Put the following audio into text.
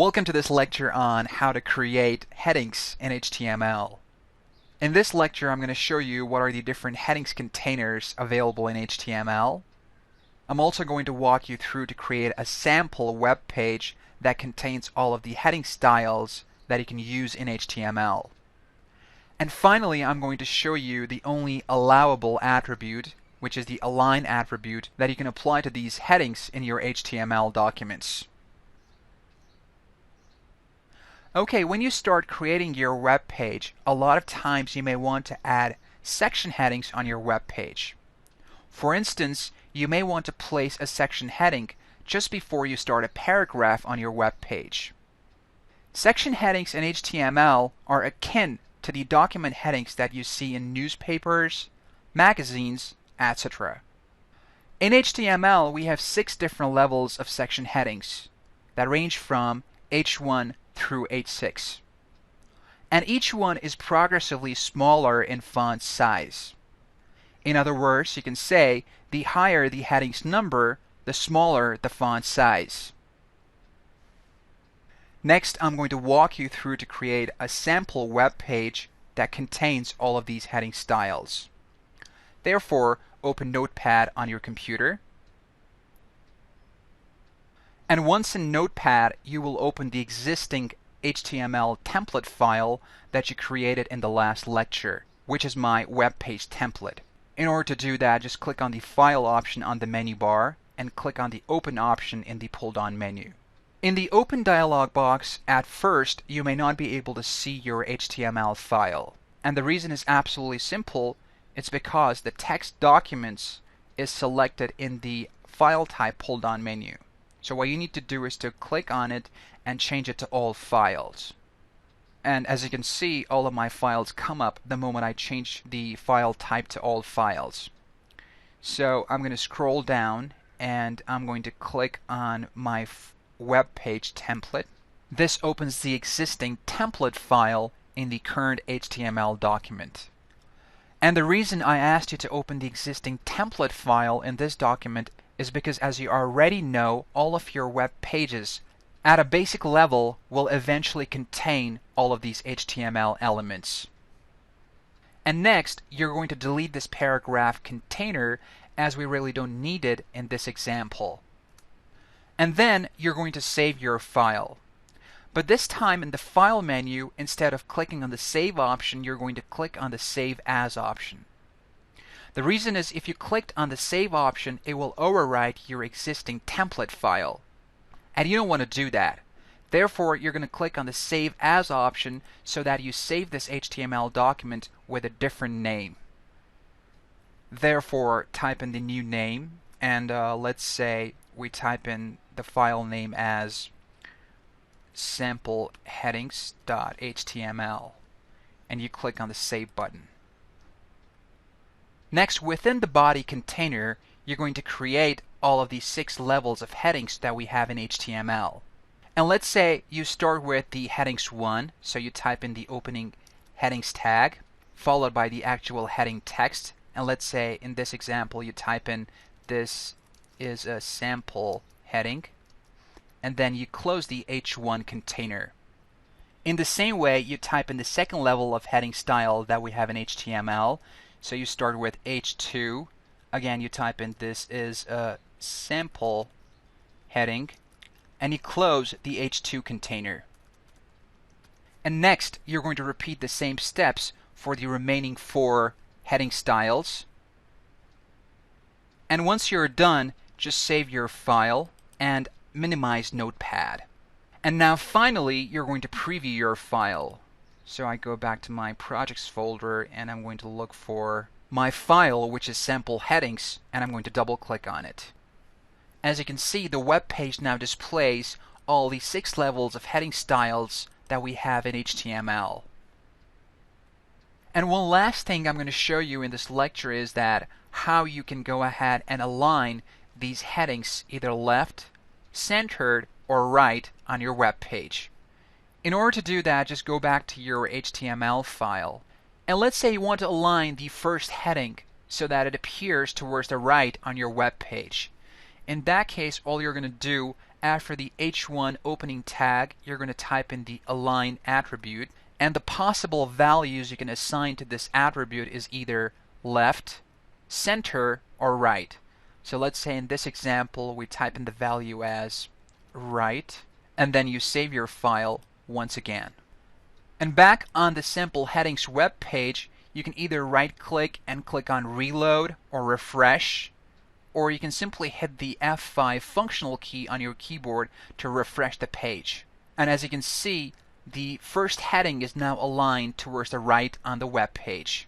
Welcome to this lecture on how to create headings in HTML. In this lecture, I'm going to show you what are the different headings containers available in HTML. I'm also going to walk you through to create a sample web page that contains all of the heading styles that you can use in HTML. And finally, I'm going to show you the only allowable attribute, which is the align attribute, that you can apply to these headings in your HTML documents. Okay, when you start creating your web page, a lot of times you may want to add section headings on your web page. For instance, you may want to place a section heading just before you start a paragraph on your web page. Section headings in HTML are akin to the document headings that you see in newspapers, magazines, etc. In HTML, we have 6 different levels of section headings that range from H1 through H6. And each one is progressively smaller in font size. In other words, you can say the higher the heading's number, the smaller the font size. Next, I'm going to walk you through to create a sample web page that contains all of these heading styles. Therefore, open Notepad on your computer. And once in Notepad, you will open the existing HTML template file that you created in the last lecture, which is my web page template. In order to do that, just click on the File option on the menu bar and click on the Open option in the pull-down menu. In the Open dialog box, at first, you may not be able to see your HTML file. And the reason is absolutely simple. It's because the text documents is selected in the File type pull-down menu. So what you need to do is to click on it and change it to all files. And as you can see, all of my files come up the moment I change the file type to all files. So I'm going to scroll down and I'm going to click on my web page template. This opens the existing template file in the current HTML document. And the reason I asked you to open the existing template file in this document is because, as you already know, all of your web pages at a basic level will eventually contain all of these HTML elements. And next, you're going to delete this paragraph container as we really don't need it in this example. And then you're going to save your file. But this time in the File menu, instead of clicking on the Save option, you're going to click on the Save As option. The reason is, if you clicked on the Save option, it will overwrite your existing template file. And you don't want to do that. Therefore, you're going to click on the Save As option so that you save this HTML document with a different name. Therefore, type in the new name, and let's say we type in the file name as sampleheadings.html, and you click on the Save button. Next, within the body container, you're going to create all of these 6 levels of headings that we have in HTML. And let's say you start with the headings 1, so you type in the opening headings tag, followed by the actual heading text. And let's say in this example you type in this is a sample heading, and then you close the H1 container. In the same way, you type in the second level of heading style that we have in HTML. So you start with H2. Again, you type in this is a sample heading, and you close the H2 container. And next, you're going to repeat the same steps for the remaining 4 heading styles. And once you're done, just save your file and minimize Notepad. And now finally, you're going to preview your file. So I go back to my projects folder and I'm going to look for my file, which is sample headings, and I'm going to double click on it. As you can see, the web page now displays all the 6 levels of heading styles that we have in HTML. And one last thing I'm going to show you in this lecture is that how you can go ahead and align these headings either left, centered, or right on your web page. In order to do that, just go back to your HTML file. And let's say you want to align the first heading so that it appears towards the right on your web page. In that case, all you're going to do after the h1 opening tag, you're going to type in the align attribute, and the possible values you can assign to this attribute is either left, center, or right. So let's say in this example we type in the value as right, and then you save your file once again. And back on the Simple Headings web page, you can either right click and click on reload or refresh, or you can simply hit the F5 functional key on your keyboard to refresh the page. And as you can see, the first heading is now aligned towards the right on the web page.